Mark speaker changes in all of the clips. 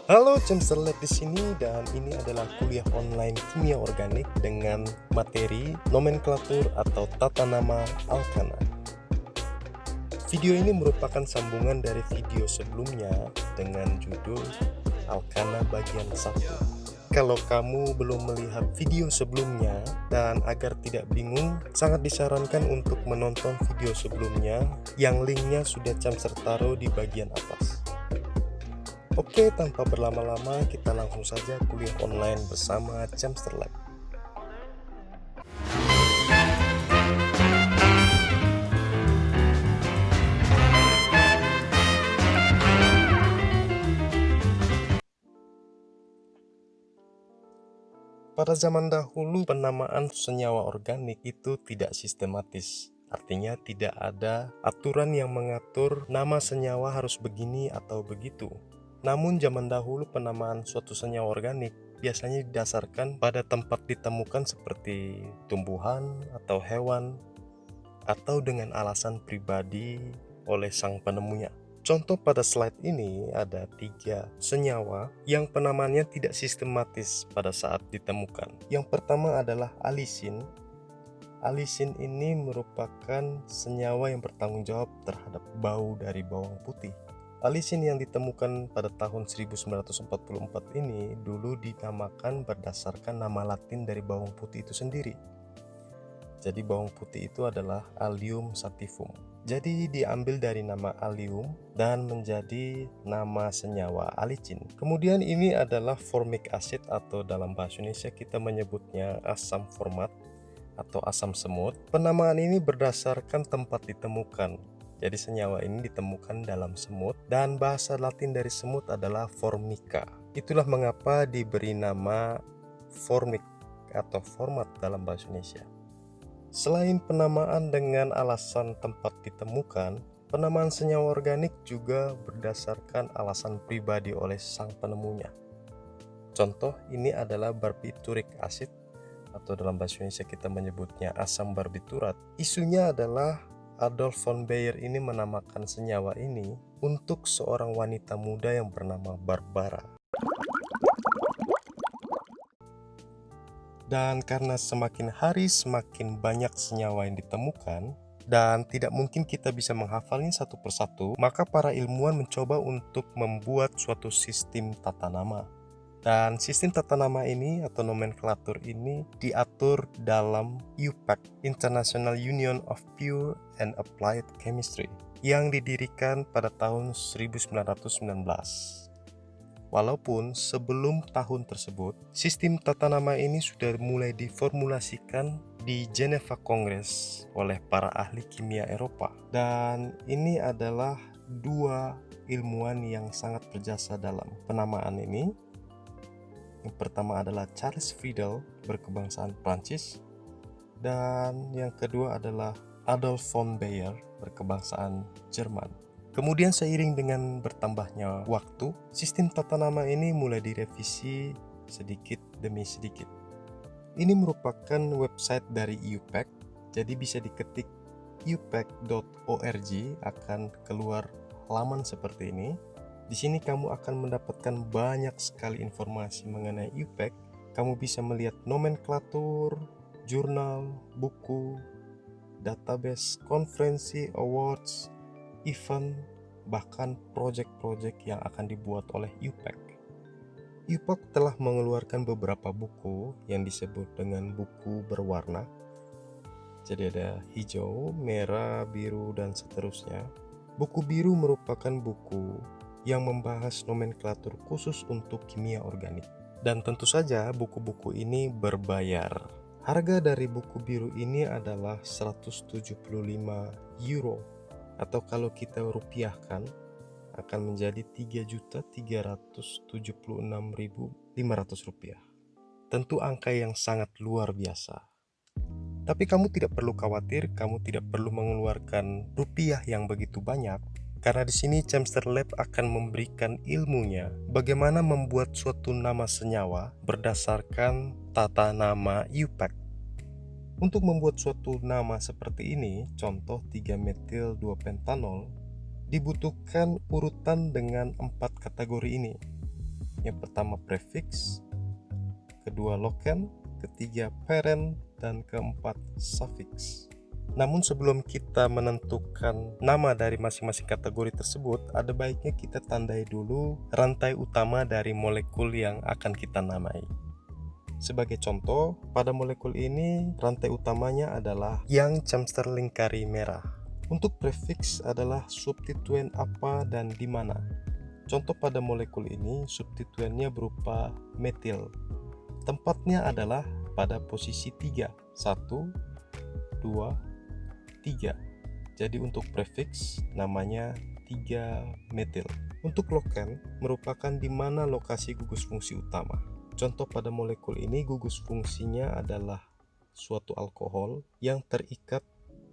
Speaker 1: Halo, Chemster Lab di sini dan ini adalah kuliah online kimia organik dengan materi nomenklatur atau tata nama alkana. Video ini merupakan sambungan dari video sebelumnya dengan judul Alkana bagian 1. Kalau kamu belum melihat video sebelumnya dan agar tidak bingung, sangat disarankan untuk menonton video sebelumnya yang linknya sudah Chemster taruh di bagian atas. Oke, tanpa berlama-lama kita langsung saja kuliah online bersama Chemster Lab. Pada zaman dahulu, penamaan senyawa organik itu tidak sistematis. Artinya tidak ada aturan yang mengatur nama senyawa harus begini atau begitu. Namun zaman dahulu penamaan suatu senyawa organik biasanya didasarkan pada tempat ditemukan seperti tumbuhan atau hewan, atau dengan alasan pribadi oleh sang penemunya. Contoh pada slide ini ada 3 senyawa yang penamaannya tidak sistematis pada saat ditemukan. Yang pertama adalah alisin. Alisin ini merupakan senyawa yang bertanggung jawab terhadap bau dari bawang putih. Alisin yang ditemukan pada tahun 1944 ini dulu dinamakan berdasarkan nama Latin dari bawang putih itu sendiri. Jadi bawang putih itu adalah Allium sativum. Jadi diambil dari nama allium dan menjadi nama senyawa alicin. Kemudian ini adalah formic acid atau dalam bahasa Indonesia kita menyebutnya asam format atau asam semut. Penamaan ini berdasarkan tempat ditemukan. Jadi senyawa ini ditemukan dalam semut dan bahasa Latin dari semut adalah formica. Itulah mengapa diberi nama formic atau format dalam bahasa Indonesia. Selain penamaan dengan alasan tempat ditemukan, penamaan senyawa organik juga berdasarkan alasan pribadi oleh sang penemunya. Contoh ini adalah barbituric acid atau dalam bahasa Indonesia kita menyebutnya asam barbiturat. Isunya adalah Adolf von Baeyer ini menamakan senyawa ini untuk seorang wanita muda yang bernama Barbara. Dan karena semakin hari semakin banyak senyawa yang ditemukan dan tidak mungkin kita bisa menghafalnya satu persatu, maka para ilmuwan mencoba untuk membuat suatu sistem tata nama. Dan sistem tata nama ini atau nomenklatur ini diatur dalam IUPAC, International Union of Pure and Applied Chemistry, yang didirikan pada tahun 1919. Walaupun sebelum tahun tersebut, sistem tata nama ini sudah mulai diformulasikan di Geneva Congress oleh para ahli kimia Eropa. Dan ini adalah 2 ilmuwan yang sangat berjasa dalam penamaan ini. Yang pertama adalah Charles Friedel, berkebangsaan Prancis, dan yang kedua adalah Adolf von Baeyer, berkebangsaan Jerman. Kemudian seiring dengan bertambahnya waktu, sistem tata nama ini mulai direvisi sedikit demi sedikit. Ini merupakan website dari IUPAC, jadi bisa diketik iupac.org akan keluar halaman seperti ini. Di sini kamu akan mendapatkan banyak sekali informasi mengenai IUPAC. Kamu bisa melihat nomenklatur, jurnal, buku, database, konferensi, awards, event, bahkan proyek-proyek yang akan dibuat oleh IUPAC. IUPAC telah mengeluarkan beberapa buku yang disebut dengan buku berwarna. Jadi ada hijau, merah, biru, dan seterusnya. Buku biru merupakan buku yang membahas nomenklatur khusus untuk kimia organik. Dan tentu saja buku-buku ini berbayar. Harga dari buku biru ini adalah 175 euro. Atau kalau kita rupiahkan akan menjadi 3.376.500 rupiah. Tentu angka yang sangat luar biasa. Tapi kamu tidak perlu khawatir, kamu tidak perlu mengeluarkan rupiah yang begitu banyak. Karena di sini Chemster Lab akan memberikan ilmunya bagaimana membuat suatu nama senyawa berdasarkan tata nama IUPAC. Untuk membuat suatu nama seperti ini, contoh 3-metil 2-pentanol, dibutuhkan urutan dengan 4 kategori ini. Yang pertama prefix, kedua loken, ketiga parent, dan keempat suffix. Namun sebelum kita menentukan nama dari masing-masing kategori tersebut, ada baiknya kita tandai dulu rantai utama dari molekul yang akan kita namai. Sebagai contoh, pada molekul ini rantai utamanya adalah yang camster lingkari merah. Untuk prefix adalah substituen apa dan di mana. Contoh pada molekul ini substituennya berupa metil. Tempatnya adalah pada posisi 3. 1, 2, 3. Jadi untuk prefix namanya 3 metil. Untuk loken merupakan di mana lokasi gugus fungsi utama. Contoh pada molekul ini gugus fungsinya adalah suatu alkohol yang terikat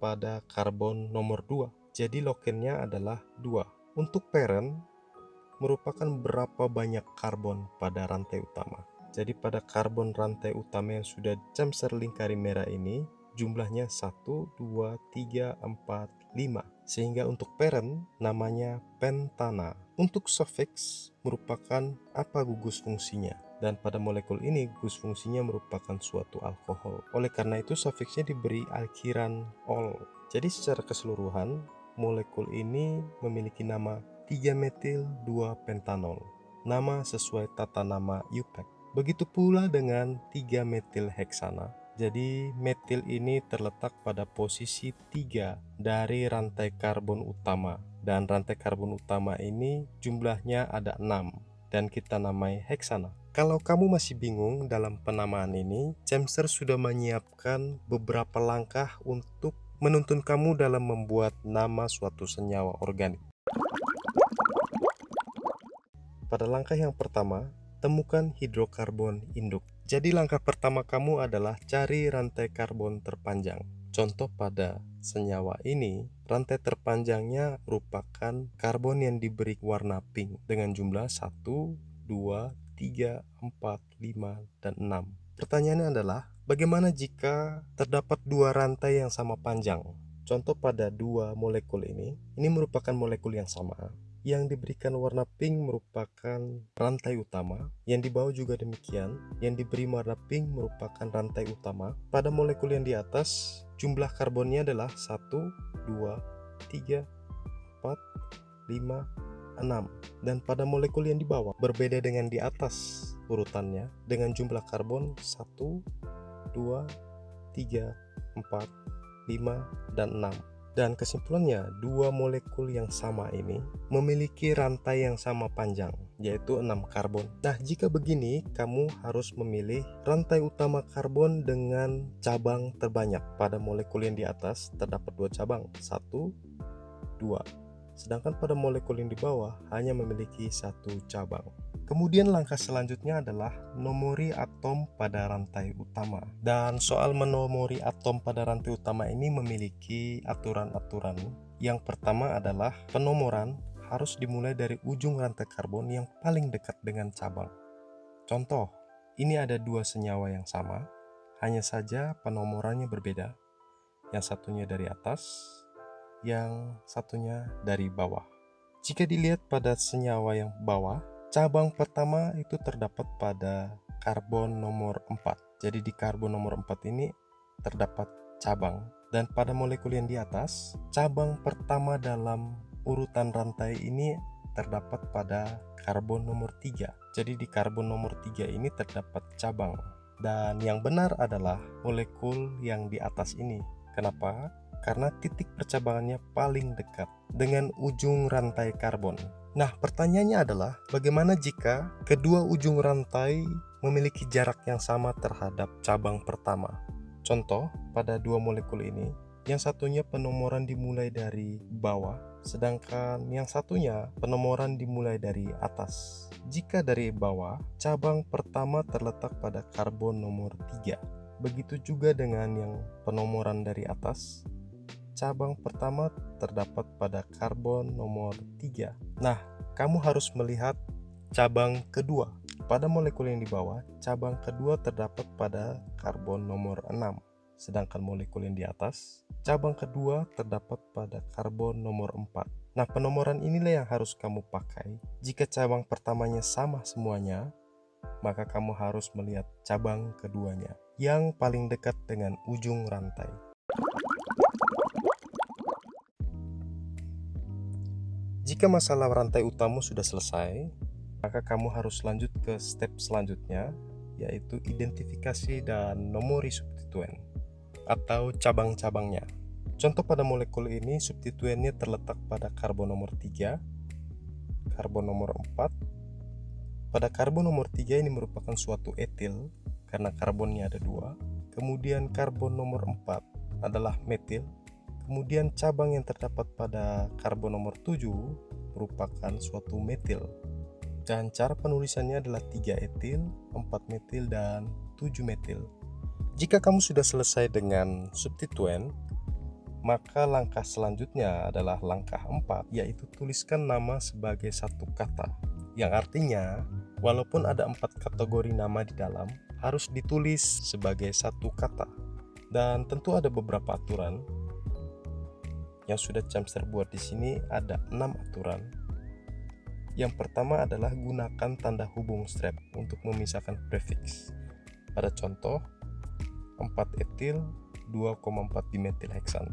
Speaker 1: pada karbon nomor 2. Jadi lokennya adalah 2. Untuk parent merupakan berapa banyak karbon pada rantai utama. Jadi pada karbon rantai utama yang sudah camster lingkari merah ini jumlahnya 1, 2, 3, 4, 5. Sehingga untuk parent namanya pentana. Untuk suffix merupakan apa gugus fungsinya. Dan pada molekul ini gugus fungsinya merupakan suatu alkohol. Oleh karena itu suffixnya diberi akhiran ol. Jadi secara keseluruhan molekul ini memiliki nama 3 metil 2 pentanol. Nama sesuai tata nama IUPAC. Begitu pula dengan 3 metil heksana. Jadi metil ini terletak pada posisi 3 dari rantai karbon utama. Dan rantai karbon utama ini jumlahnya ada 6 dan kita namai heksana. Kalau kamu masih bingung dalam penamaan ini, Chemster sudah menyiapkan beberapa langkah untuk menuntun kamu dalam membuat nama suatu senyawa organik. Pada langkah yang pertama, temukan hidrokarbon induk. Jadi langkah pertama kamu adalah cari rantai karbon terpanjang. Contoh pada senyawa ini, rantai terpanjangnya merupakan karbon yang diberi warna pink dengan jumlah 1, 2, 3, 4, 5, dan 6. Pertanyaannya adalah, bagaimana jika terdapat dua rantai yang sama panjang? Contoh pada dua molekul ini merupakan molekul yang sama. Yang diberikan warna pink merupakan rantai utama, yang di bawah juga demikian. Yang diberi warna pink merupakan rantai utama. Pada molekul yang di atas, jumlah karbonnya adalah 1, 2, 3, 4, 5, 6. Dan pada molekul yang di bawah, berbeda dengan di atas urutannya, dengan jumlah karbon 1, 2, 3, 4, 5, dan 6. Dan kesimpulannya, dua molekul yang sama ini memiliki rantai yang sama panjang, yaitu 6 karbon. Nah, jika begini, kamu harus memilih rantai utama karbon dengan cabang terbanyak. Pada molekul yang di atas terdapat 2 cabang, 1, 2. Sedangkan pada molekul yang di bawah hanya memiliki 1 cabang. Kemudian langkah selanjutnya adalah nomori atom pada rantai utama. Dan soal menomori atom pada rantai utama ini memiliki aturan-aturan. Yang pertama adalah penomoran harus dimulai dari ujung rantai karbon yang paling dekat dengan cabang. Contoh, ini ada dua senyawa yang sama, hanya saja penomorannya berbeda. Yang satunya dari atas, yang satunya dari bawah. Jika dilihat pada senyawa yang bawah, cabang pertama itu terdapat pada karbon nomor 4. Jadi di karbon nomor 4 ini terdapat cabang. Dan pada molekul yang di atas, cabang pertama dalam urutan rantai ini terdapat pada karbon nomor 3. Jadi di karbon nomor 3 ini terdapat cabang. Dan yang benar adalah molekul yang di atas ini. Kenapa? Karena titik percabangannya paling dekat dengan ujung rantai karbon. Nah, pertanyaannya adalah bagaimana jika kedua ujung rantai memiliki jarak yang sama terhadap cabang pertama? Contoh, pada dua molekul ini, yang satunya penomoran dimulai dari bawah, sedangkan yang satunya penomoran dimulai dari atas. Jika dari bawah, cabang pertama terletak pada karbon nomor 3. Begitu juga dengan yang penomoran dari atas, cabang pertama terdapat pada karbon nomor 3. Nah, kamu harus melihat cabang kedua. Pada molekul yang di bawah, cabang kedua terdapat pada karbon nomor 6. Sedangkan molekul yang di atas cabang kedua terdapat pada karbon nomor 4. Nah, penomoran inilah yang harus kamu pakai. Jika cabang pertamanya sama semuanya, maka kamu harus melihat cabang keduanya yang paling dekat dengan ujung rantai. Jika masalah rantai utama sudah selesai, maka kamu harus lanjut ke step selanjutnya, yaitu identifikasi dan nomori substituen atau cabang-cabangnya. Contoh pada molekul ini, substituennya terletak pada karbon nomor 3, karbon nomor 4. Pada karbon nomor 3 ini merupakan suatu etil karena karbonnya ada 2. Kemudian karbon nomor 4 adalah metil. Kemudian cabang yang terdapat pada karbon nomor 7 merupakan suatu metil. Dan cara penulisannya adalah 3 etil, 4 metil, dan 7 metil. Jika kamu sudah selesai dengan substituen, maka langkah selanjutnya adalah langkah 4, yaitu tuliskan nama sebagai satu kata. Yang artinya, walaupun ada 4 kategori nama di dalam, harus ditulis sebagai satu kata. Dan tentu ada beberapa aturan. Yang sudah Chamster buat di sini ada 6 aturan. Yang pertama adalah gunakan tanda hubung strap untuk memisahkan prefix. Pada contoh, 4 etil 2,4 dimetil heksan.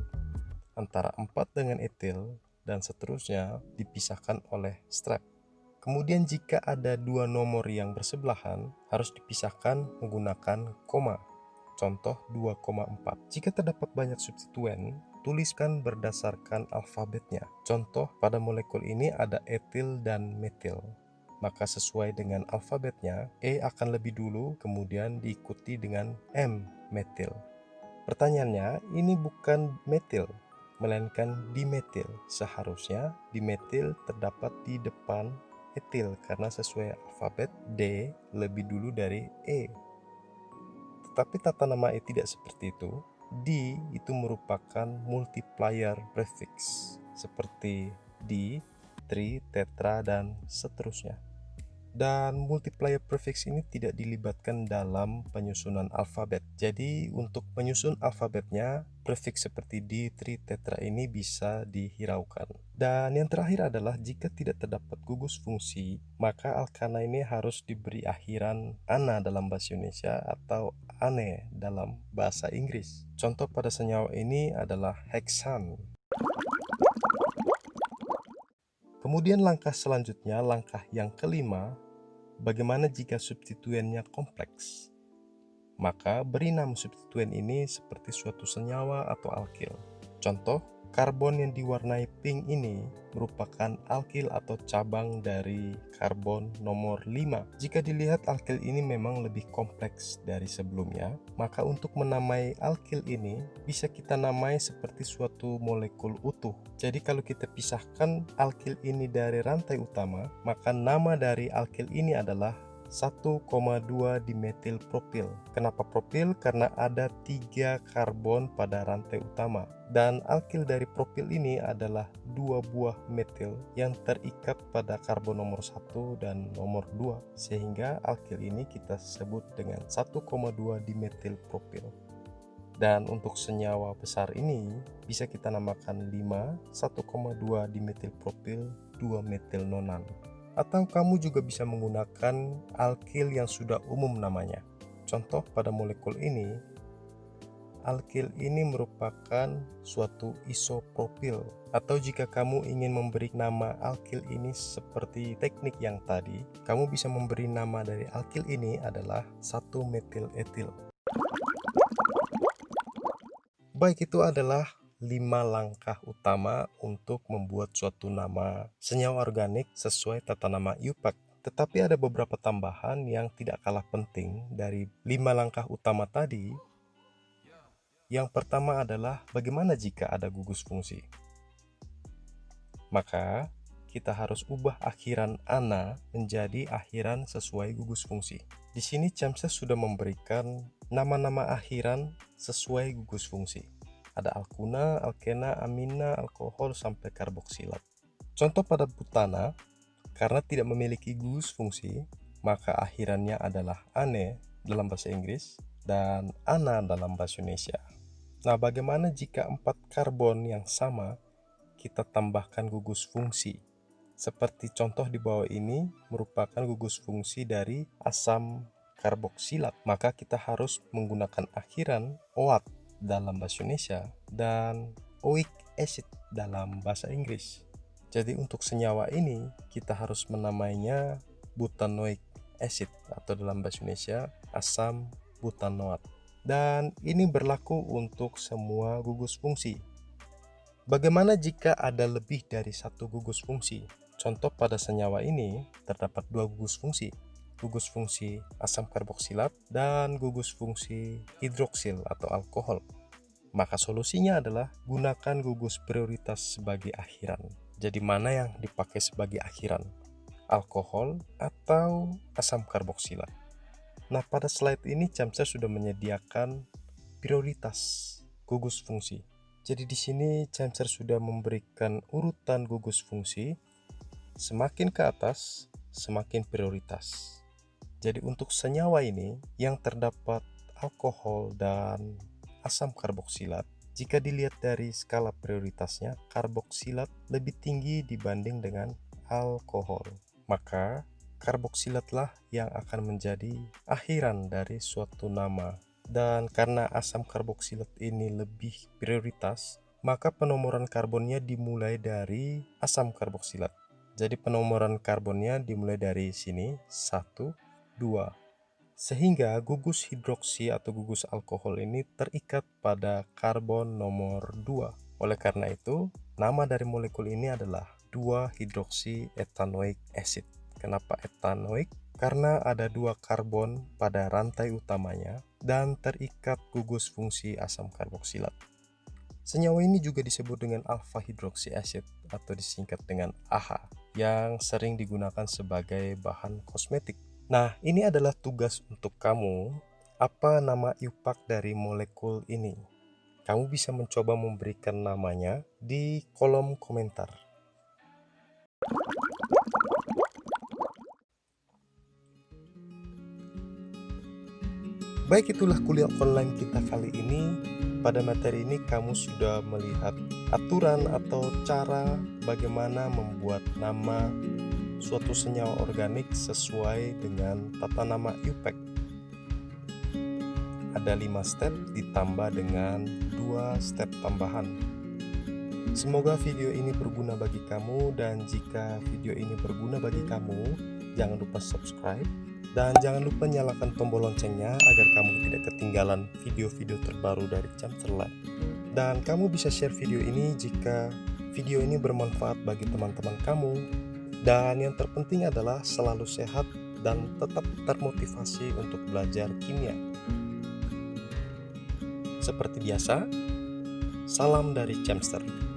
Speaker 1: Antara 4 dengan etil dan seterusnya dipisahkan oleh strap. Kemudian jika ada 2 nomor yang bersebelahan, harus dipisahkan menggunakan koma. Contoh 2,4. Jika terdapat banyak substituen, tuliskan berdasarkan alfabetnya. Contoh, pada molekul ini ada etil dan metil. Maka sesuai dengan alfabetnya, E akan lebih dulu, kemudian diikuti dengan M, metil. Pertanyaannya, ini bukan metil, melainkan dimetil. Seharusnya dimetil terdapat di depan etil karena sesuai alfabet D lebih dulu dari E. Tetapi tata nama E tidak seperti itu. D itu merupakan multiplier prefix seperti di, tri, tetra, dan seterusnya. Dan multiplier prefix ini tidak dilibatkan dalam penyusunan alfabet. Jadi untuk penyusun alfabetnya, prefix seperti di, tri, tetra ini bisa dihiraukan. Dan yang terakhir adalah jika tidak terdapat gugus fungsi, maka alkana ini harus diberi akhiran ana dalam bahasa Indonesia atau ane dalam bahasa Inggris. Contoh pada senyawa ini adalah heksan. Kemudian langkah selanjutnya, langkah yang kelima, bagaimana jika substituennya kompleks? Maka beri nama substituen ini seperti suatu senyawa atau alkil. Contoh, karbon yang diwarnai pink ini merupakan alkil atau cabang dari karbon nomor 5. Jika dilihat alkil ini memang lebih kompleks dari sebelumnya, maka untuk menamai alkil ini bisa kita namai seperti suatu molekul utuh. Jadi kalau kita pisahkan alkil ini dari rantai utama, maka nama dari alkil ini adalah 1,2 dimetil propil. Kenapa propil? Karena ada 3 karbon pada rantai utama. Dan alkil dari propil ini adalah 2 buah metil yang terikat pada karbon nomor 1 dan nomor 2. Sehingga alkil ini kita sebut dengan 1,2 dimetil propil. Dan untuk senyawa besar ini bisa kita namakan 5, 1,2 dimetil propil, 2 metil nonan. Atau kamu juga bisa menggunakan alkil yang sudah umum namanya. Contoh pada molekul ini, alkil ini merupakan suatu isopropil. Atau jika kamu ingin memberi nama alkil ini seperti teknik yang tadi, kamu bisa memberi nama dari alkil ini adalah 1 metil etil. Baik, itu adalah 5 langkah utama untuk membuat suatu nama senyawa organik sesuai tata nama IUPAC. Tetapi ada beberapa tambahan yang tidak kalah penting dari 5 langkah utama tadi. Yang pertama adalah bagaimana jika ada gugus fungsi. Maka kita harus ubah akhiran ana menjadi akhiran sesuai gugus fungsi. Di sini Chamster sudah memberikan nama-nama akhiran sesuai gugus fungsi. Ada alkuna, alkena, amina, alkohol, sampai karboksilat. Contoh pada butana, karena tidak memiliki gugus fungsi, maka akhirannya adalah ane dalam bahasa Inggris dan ana dalam bahasa Indonesia. Nah, bagaimana jika 4 karbon yang sama kita tambahkan gugus fungsi? Seperti contoh di bawah ini merupakan gugus fungsi dari asam karboksilat. Maka kita harus menggunakan akhiran OAT dalam bahasa Indonesia dan oic acid dalam bahasa Inggris. Jadi untuk senyawa ini kita harus menamainya butanoic acid atau dalam bahasa Indonesia asam butanoat. Dan ini berlaku untuk semua gugus fungsi. Bagaimana jika ada lebih dari satu gugus fungsi? Contoh pada senyawa ini terdapat 2 gugus fungsi asam karboksilat dan gugus fungsi hidroksil atau alkohol. Maka solusinya adalah gunakan gugus prioritas sebagai akhiran. Jadi mana yang dipakai sebagai akhiran? Alkohol atau asam karboksilat? Nah, pada slide ini Camser sudah menyediakan prioritas gugus fungsi. Jadi di sini Camser sudah memberikan urutan gugus fungsi, semakin ke atas semakin prioritas. Jadi untuk senyawa ini yang terdapat alkohol dan asam karboksilat, jika dilihat dari skala prioritasnya, karboksilat lebih tinggi dibanding dengan alkohol. Maka karboksilatlah yang akan menjadi akhiran dari suatu nama. Dan karena asam karboksilat ini lebih prioritas, maka penomoran karbonnya dimulai dari asam karboksilat. Jadi penomoran karbonnya dimulai dari sini 1, 2. Sehingga gugus hidroksi atau gugus alkohol ini terikat pada karbon nomor 2. Oleh karena itu, nama dari molekul ini adalah 2-hidroksi ethanoic acid. Kenapa ethanoic? Karena ada 2 karbon pada rantai utamanya dan terikat gugus fungsi asam karboksilat. Senyawa ini juga disebut dengan alpha hidroxy acid atau disingkat dengan AHA yang sering digunakan sebagai bahan kosmetik. Nah, ini adalah tugas untuk kamu. Apa nama IUPAC dari molekul ini? Kamu bisa mencoba memberikan namanya di kolom komentar. Baik, itulah kuliah online kita kali ini. Pada materi ini kamu sudah melihat aturan atau cara bagaimana membuat nama suatu senyawa organik sesuai dengan tata nama IUPAC. Ada 5 step ditambah dengan 2 step tambahan. Semoga video ini berguna bagi kamu, dan jika video ini berguna bagi kamu, jangan lupa subscribe dan jangan lupa nyalakan tombol loncengnya agar kamu tidak ketinggalan video-video terbaru dari Camser Lab. Dan kamu bisa share video ini jika video ini bermanfaat bagi teman-teman kamu. Dan yang terpenting adalah selalu sehat dan tetap termotivasi untuk belajar kimia. Seperti biasa, salam dari Camster.